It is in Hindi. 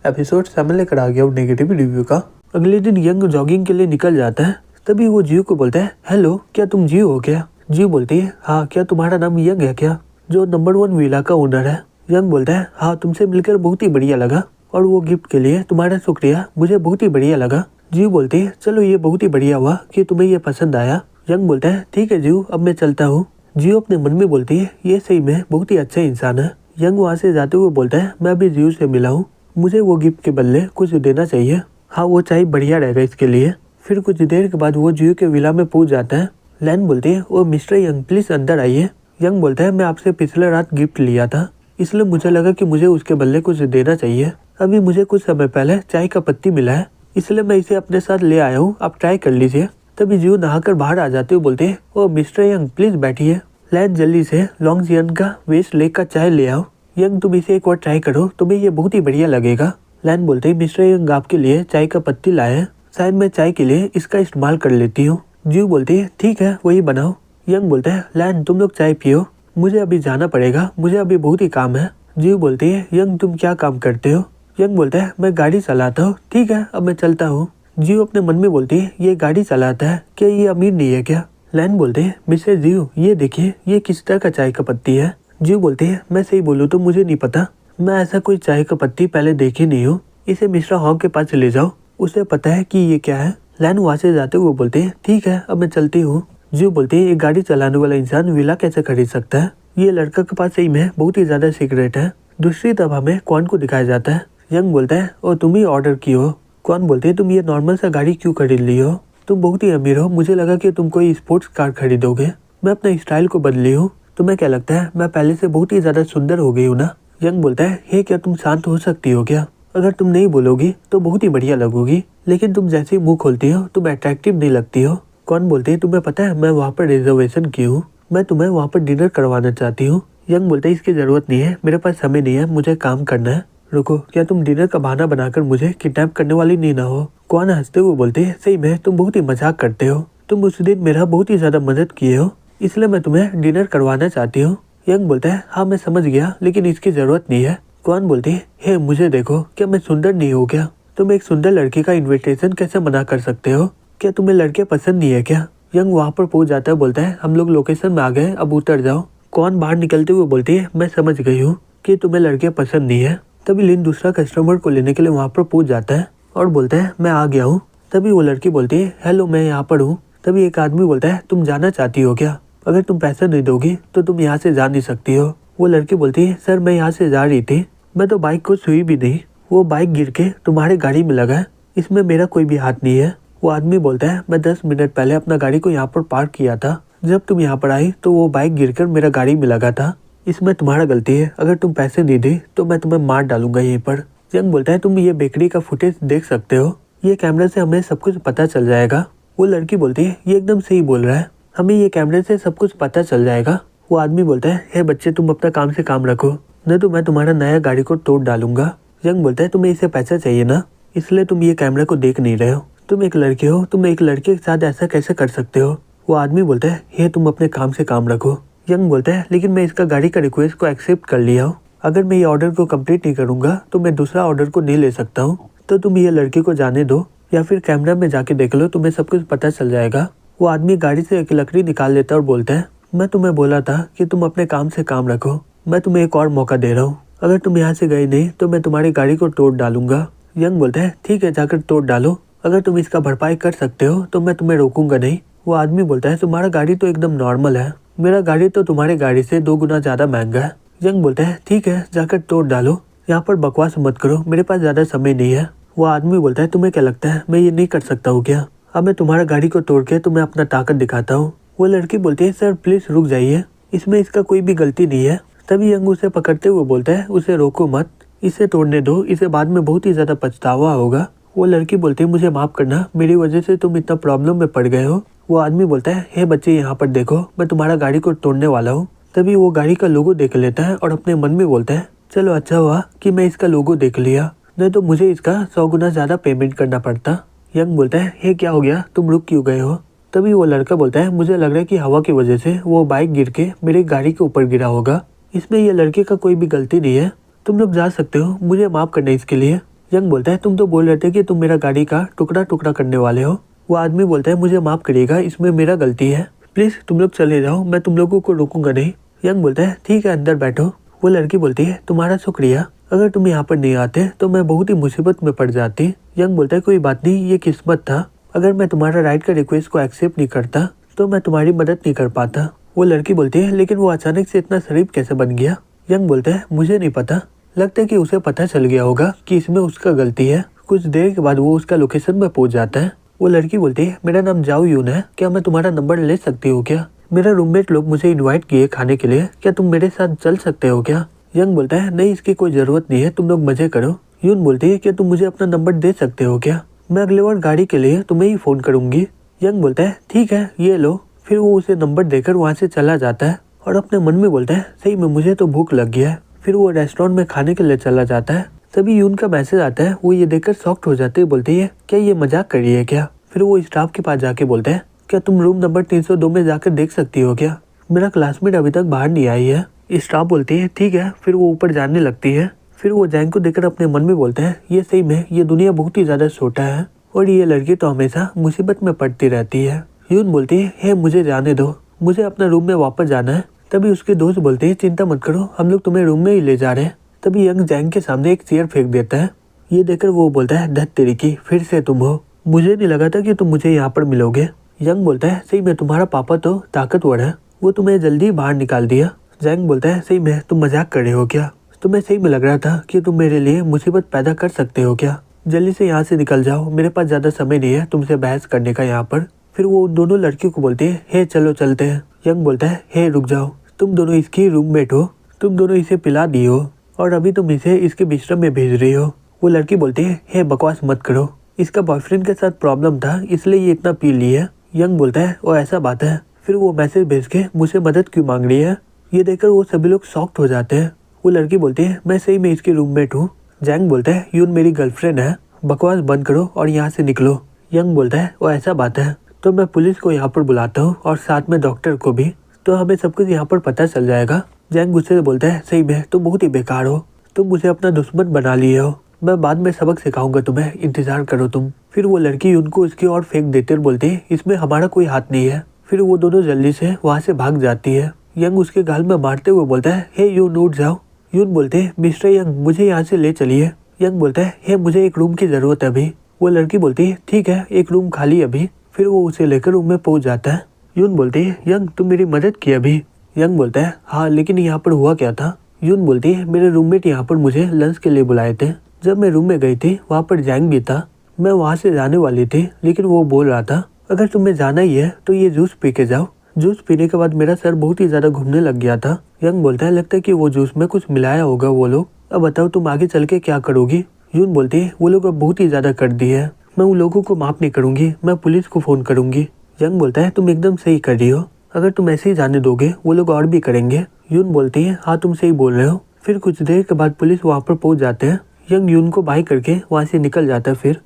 एपिसोड 7 लेकर आ गया हूँ नेगेटिव रिव्यू का। अगले दिन यंग जॉगिंग के लिए निकल जाता है। तभी वो जियो को बोलता है, हेलो क्या तुम जियो हो क्या? जियो बोलती है, हाँ क्या तुम्हारा नाम यंग है क्या, जो नंबर 1 विला का ओनर है? यंग बोलता है, हाँ तुमसे मिलकर बहुत ही बढ़िया लगा और वो गिफ्ट के लिए तुम्हारा शुक्रिया, मुझे बहुत ही बढ़िया लगा। जियो बोलती है, चलो ये बहुत ही बढ़िया हुआ कि तुम्हें ये पसंद आया। यंग बोलता है, ठीक है जियो, अब मैं चलता हूँ। जियो अपने मन में बोलती है, ये सही में बहुत ही अच्छा इंसान है। यंग वहाँ से जाते हुए बोलता है, मैं अभी जियो से मिला हूँ, मुझे वो गिफ्ट के बदले कुछ देना चाहिए। हाँ वो चाहिए बढ़िया रहेगा इसके लिए। फिर कुछ देर के बाद वो जियो के विला में पहुंच जाता है। लैन बोलती है, ओ मिस्टर यंग प्लीज अंदर आइए। यंग बोलता है, मैं आपसे पिछले रात गिफ्ट लिया था, इसलिए मुझे लगा कि मुझे उसके बदले कुछ देना चाहिए। अभी मुझे कुछ समय पहले चाय का पत्ती मिला है, इसलिए मैं इसे अपने साथ ले आया हूँ, आप ट्राई कर लीजिए। तभी जियो नहाकर बाहर आ जाते हुए बोलते हैं, ओ मिस्टर यंग प्लीज बैठिए। लैन जल्दी से लॉन्ग जियन का वेस्ट लेक का चाय ले आओ। यंग तुम इसे एक बार ट्राई करो, तुम्हें ये बहुत ही बढ़िया लगेगा। लैन बोलते हैं, मिस्टर यंग आपके लिए चाय का पत्ती लाए हैं, शायद मैं चाय के लिए इसका इस्तेमाल कर लेती हूँ। जियो बोलती है, ठीक है वही बनाओ। यंग बोलता है, लैन तुम लोग चाय पियो, मुझे अभी जाना पड़ेगा, मुझे अभी बहुत ही काम है। जियो बोलती है, यंग तुम क्या काम करते हो? यंग बोलता है, मैं गाड़ी चलाता हूँ। ठीक है अब मैं चलता हूँ। जियो अपने मन में बोलती है, ये गाड़ी चलाता है क्या, ये अमीर नहीं है क्या? लैन बोलते हैं, मिस्टर जियो ये देखिए ये किस तरह का चाय का पत्ती है। जियो बोलती है, मैं सही बोलूँ तो मुझे नहीं पता, मैं ऐसा कोई चाय का पत्ती पहले देखी नहीं हूँ, इसे मिस्टर हॉग के पास ले जाओ, उसे पता है कि ये क्या है। लैन वहाँ से जाते हुए बोलते हैं, ठीक है अब मैं चलती हूँ। जियो बोलती है, एक गाड़ी चलाने वाला इंसान विला कैसे खरीद सकता है, ये लड़का के पास सही में बहुत ही ज्यादा सीक्रेट है। दूसरी तरफ हमें कौन को दिखाया जाता है। यंग बोलता है, और तुम ही ऑर्डर की हो। कौन बोलते है, तुम ये नॉर्मल सा गाड़ी क्यों खरीद ली हो, तुम बहुत ही अमीर हो, मुझे लगा कि तुम कोई स्पोर्ट्स कार खरीदोगे। मैं अपना स्टाइल को बदली हूँ, तुम्हें क्या लगता है मैं पहले से बहुत ही ज्यादा सुंदर हो गई हूँ ना? यंग बोलता है, हे क्या तुम शांत हो सकती हो क्या? अगर तुम नहीं बोलोगी तो बहुत ही बढ़िया लगोगी, लेकिन तुम जैसे ही मुंह खोलती हो तुम अट्रैक्टिव नहीं लगती हो। कौन बोलते है, तुम्हें पता है मैं वहाँ पर रिजर्वेशन की हूँ, मैं तुम्हें वहाँ पर डिनर करवाना चाहती हूँ। यंग बोलते है, इसकी जरूरत नहीं है, मेरे पास समय नहीं है, मुझे काम करना है। रुको, क्या तुम डिनर का बहाना बनाकर मुझे किडनैप करने वाली नहीं ना हो? कौन हंसते हुए बोलते है, सही में तुम बहुत ही मजाक करते हो, तुम उस दिन मेरा बहुत ही ज्यादा मदद किए हो, इसलिए मैं तुम्हें डिनर करवाना चाहती हूँ। यंग बोलता है, हाँ मैं समझ गया, लेकिन इसकी जरूरत नहीं है। कौन बोलती है, हे मुझे देखो, क्या मैं सुंदर नहीं हूँ क्या? तुम एक सुंदर लड़की का इन्विटेशन कैसे मना कर सकते हो? क्या तुम्हें लड़कियां पसंद नहीं है क्या? यंग वहाँ पर पहुंच जाता है, बोलता है, हम लोग लोकेशन में आ गए, अब उतर जाओ। कौन बाहर निकलते हुए बोलती है, मैं समझ गई हूँ कि तुम्हें लड़कियां पसंद नहीं है। तभी लिन दूसरा कस्टमर को लेने के लिए वहाँ पर पहुंच जाता है और बोलता है, मैं आ गया हूँ। तभी वो लड़की बोलती है, हेलो मैं यहाँ पर हूँ। तभी एक आदमी बोलता है, तुम जाना चाहती हो क्या? अगर तुम पैसा नहीं दोगी तो तुम यहाँ से जा नहीं सकती हो। वो लड़की बोलती है, सर मैं यहाँ से जा रही थी, मैं तो बाइक को छुई भी नहीं, वो बाइक गिर के तुम्हारे गाड़ी में लगा है, इसमें मेरा कोई भी हाथ नहीं है। वो आदमी बोलता है, मैं 10 मिनट पहले अपना गाड़ी को यहाँ पर पार्क किया था, जब तुम यहाँ पर आई तो वो बाइक गिरकर मेरा गाड़ी में लगा था, इसमें तुम्हारा गलती है, अगर तुम पैसे नहीं दी तो मैं तुम्हें मार डालूंगा यहीं पर। यंग बोलता है, तुम ये बेकरी का फुटेज देख सकते हो, ये कैमरे से हमें सब कुछ पता चल जाएगा। वो लड़की बोलती है, ये एकदम सही बोल रहा है, हमें ये कैमरे से सब कुछ पता चल जाएगा। वो आदमी बोलता है, हे बच्चे तुम अपना काम से काम रखो, नहीं तो मैं तुम्हारा नया गाड़ी को तोड़ डालूंगा। यंग बोलता है, तुम्हें इससे पैसा चाहिए ना, इसलिए तुम ये कैमरे को देख नहीं रहे हो, तुम एक लड़के हो, तुम एक लड़के के साथ ऐसा कैसे कर सकते हो? वो आदमी बोलता है, हे तुम अपने काम से काम रखो। यंग बोलता है, लेकिन मैं इसका गाड़ी का रिक्वेस्ट को एक्सेप्ट कर लिया हूँ, अगर मैं ये ऑर्डर को कंप्लीट नहीं करूंगा तो मैं दूसरा ऑर्डर को नहीं ले सकता हूँ, तो तुम ये लड़की को जाने दो या फिर कैमरा में जाके देख लो, तुम्हें सब कुछ पता चल जाएगा। वो आदमी गाड़ी से एक लकड़ी निकाल लेता है और बोलता है, मैं तुम्हें बोला था कि तुम अपने काम से काम रखो, मैं तुम्हें एक और मौका दे रहा हूँ, अगर तुम यहाँ से गए नहीं तो मैं तुम्हारी गाड़ी को तोड़ डालूंगा। यंग बोलता है, ठीक है जाकर तोड़ डालो, अगर तुम इसका भरपाई कर सकते हो तो मैं तुम्हें रोकूंगा नहीं। वो आदमी बोलता है, तुम्हारा गाड़ी तो एकदम नॉर्मल है, मेरा गाड़ी तो तुम्हारी गाड़ी से 2 गुना ज्यादा महंगा है। यंग बोलता है, ठीक है जाकर तोड़ डालो, यहाँ पर बकवास मत करो, मेरे पास ज्यादा समय नहीं है। वो आदमी बोलता है, तुम्हें क्या लगता है मैं ये नहीं कर सकता हूँ क्या? अब मैं तुम्हारा गाड़ी को तोड़ के तुम्हें अपना ताकत दिखाता हूँ। वो लड़की बोलती है, सर प्लीज रुक जाइए, इसमें इसका कोई भी गलती नहीं है। तभी यंग उसे पकड़ते हुए बोलता है, उसे रोको मत, इसे तोड़ने दो, इसे बाद में बहुत ही ज्यादा पछतावा होगा। वो लड़की बोलती है, मुझे माफ करना, मेरी वजह से तुम इतना प्रॉब्लम में पड़ गए हो। वो आदमी बोलता है, हे बच्चे यहाँ पर देखो, मैं तुम्हारा गाड़ी को तोड़ने वाला हूँ। तभी वो गाड़ी का लोगो देख लेता है और अपने मन में बोलता है, चलो अच्छा हुआ कि मैं इसका लोगो देख लिया, नहीं तो मुझे इसका 100 गुना ज्यादा पेमेंट करना पड़ता। यंग बोलता है, हे क्या हो गया, तुम रुक क्यों गए हो? तभी वो लड़का बोलता है, मुझे लग रहा है कि हवा की वजह से वो बाइक गिर के मेरी गाड़ी के ऊपर गिरा होगा, इसमें ये लड़के का कोई भी गलती नहीं है, तुम लोग जा सकते हो, मुझे माफ करना इसके लिए। यंग बोलता है तुम तो बोल रहे थे कि तुम मेरा गाड़ी का टुकड़ा टुकड़ा करने वाले हो। वो आदमी बोलता है मुझे माफ करिएगा, इसमें मेरा गलती है, प्लीज तुम लोग चले जाओ, मैं तुम लोगों को रोकूंगा नहीं। यंग बोलता है ठीक है अंदर बैठो। वो लड़की बोलती है तुम्हारा शुक्रिया, अगर तुम यहाँ पर नहीं आते तो मैं बहुत ही मुसीबत में पड़ जाती। यंग बोलता है कोई बात नहीं, ये किस्मत था, अगर मैं तुम्हारा राइड का रिक्वेस्ट को एक्सेप्ट नहीं करता तो मैं तुम्हारी मदद नहीं कर पाता। वो लड़की बोलती है लेकिन वो अचानक से इतना शरीफ कैसे बन गया। यंग बोलता है मुझे नहीं पता, लगता है कि उसे पता चल गया होगा कि इसमें उसका गलती है। कुछ देर के बाद वो उसका लोकेशन में पहुंच जाता है। वो लड़की बोलती है मेरा नाम जाओ यून है, क्या मैं तुम्हारा नंबर ले सकती हूँ क्या? मेरा रूममेट लोग मुझे इनवाइट किए खाने के लिए, क्या तुम मेरे साथ चल सकते हो क्या? यंग बोलता है नहीं इसकी कोई जरूरत नहीं है, तुम लोग मजे करो। यून बोलती है क्या तुम मुझे अपना नंबर दे सकते हो क्या? मैं अगले बार गाड़ी के लिए तुम्हें ही फोन करूंगी। यंग बोलता है ठीक है ये लो। फिर वो उसे नंबर देकर वहाँ से चला जाता है और अपने मन में बोलता है सही में मुझे तो भूख लग गया है। फिर वो रेस्टोरेंट में खाने के लिए चला जाता है। तभी यून का मैसेज आता है। वो ये देखकर शॉक्ड हो जाते है, बोलती है क्या ये मजाक कर रही है क्या? फिर वो स्टाफ के पास जाके बोलते हैं क्या तुम रूम नंबर 302 में जाकर देख सकती हो क्या? मेरा क्लासमेट अभी तक बाहर नहीं आई है। स्टाफ बोलती है ठीक है। फिर वो ऊपर जाने लगती है। फिर वो जैंग को देखकर अपने मन में बोलते हैं ये सही में ये दुनिया बहुत ही ज्यादा छोटा है और ये लड़की तो हमेशा मुसीबत में पड़ती रहती है। यून बोलती है मुझे जाने दो, मुझे अपना रूम में वापस जाना है। तभी उसके दोस्त बोलते हैं चिंता मत करो, हम लोग तुम्हें रूम में ही ले जा रहे हैं। तभी यंग जैंग के सामने एक चेयर फेंक देता है। ये देखकर वो बोलता है धत तेरी की, फिर से तुम हो, मुझे नहीं लगा था कि तुम मुझे यहाँ पर मिलोगे। यंग बोलता है सही में तुम्हारा पापा तो ताकतवर है, वो तुम्हें जल्दी बाहर निकाल दिया। जैंग बोलता है सही में तुम मजाक कर रहे हो क्या? तुम्हें सही में लग रहा था कि तुम मेरे लिए मुसीबत पैदा कर सकते हो क्या? जल्दी से यहाँ से निकल जाओ, मेरे पास ज्यादा समय नहीं है तुमसे बहस करने का यहाँ पर। फिर वो उन दोनों लड़कियों को बोलते हैं हे चलो चलते हैं। यंग बोलता है हे रुक जाओ, तुम दोनों इसकी रूममेट हो, तुम दोनों इसे पिला दी हो और अभी तुम इसे इसके बिस्तर में भेज रही हो। वो लड़की बोलती है हे बकवास मत करो, इसका बॉयफ्रेंड के साथ प्रॉब्लम था इसलिए ये इतना पी ली है। यंग बोलता है ओ ऐसा बात है, फिर वो मैसेज भेज के मुझसे मदद क्यों मांग रही है? ये देखकर वो सभी लोग शॉक्ड हो जाते हैं। वो लड़की बोलती है मैं सही में इसकी रूममेट हूँ। जैंग बोलता है यून मेरी गर्लफ्रेंड है, बकवास बंद करो और यहाँ से निकलो। यंग बोलता है ओ ऐसा बात है तो मैं पुलिस को यहाँ पर बुलाता हूँ और साथ में डॉक्टर को भी, तो हमें सब कुछ यहाँ पर पता चल जाएगा। जैंग गुस्से से बोलता है सही में तुम बहुत ही बेकार हो, तुम मुझे अपना दुश्मन बना लिए हो, मैं बाद में सबक सिखाऊंगा तुम्हें, इंतजार करो तुम। फिर वो लड़की उनको उसकी ओर फेंक देते और बोलती है इसमें हमारा कोई हाथ नहीं है। फिर वो दोनों जल्दी से वहाँ से भाग जाती है। यंग उसके गाल में मारते हुए बोलता है हे यून उठ जाओ। यून बोलते हैं मिस्टर यंग मुझे यहाँ से ले चलिए। यंग बोलता है हे मुझे एक रूम की जरूरत है अभी। वो लड़की बोलती है ठीक है एक रूम खाली अभी। फिर वो उसे लेकर रूम में पहुंच जाता है। यून बोलती है यंग तुम मेरी मदद की अभी। यंग बोलता है हाँ लेकिन यहाँ पर हुआ क्या था? यून बोलती है मेरे रूममेट यहाँ पर मुझे लंच के लिए बुलाए थे, जब मैं रूम में गई थी वहाँ पर जैंग भी था, मैं वहाँ से जाने वाली थी लेकिन वो बोल रहा था अगर तुम्हें जाना ही है तो ये जूस पी के जाओ। जूस पीने के बाद मेरा सर बहुत ही ज्यादा घूमने लग गया था। यंग बोलता है लगता है कि वो जूस में कुछ मिलाया होगा वो लोग, अब बताओ तुम आगे चल के क्या करोगी? यून बोलती है वो लोग अब बहुत ही ज्यादा कर दी है, मैं उन लोगों को माफ नहीं करूंगी, मैं पुलिस को फोन करूंगी। यंग बोलता है तुम एकदम सही कर रही हो, अगर तुम ऐसे ही जाने दोगे वो लोग और भी करेंगे। यून बोलती है हाँ तुम सही बोल रहे हो। फिर कुछ देर के बाद पुलिस वहाँ पर पहुंच जाते हैं। यंग यून को बाय करके वहाँ से निकल जाता है। फिर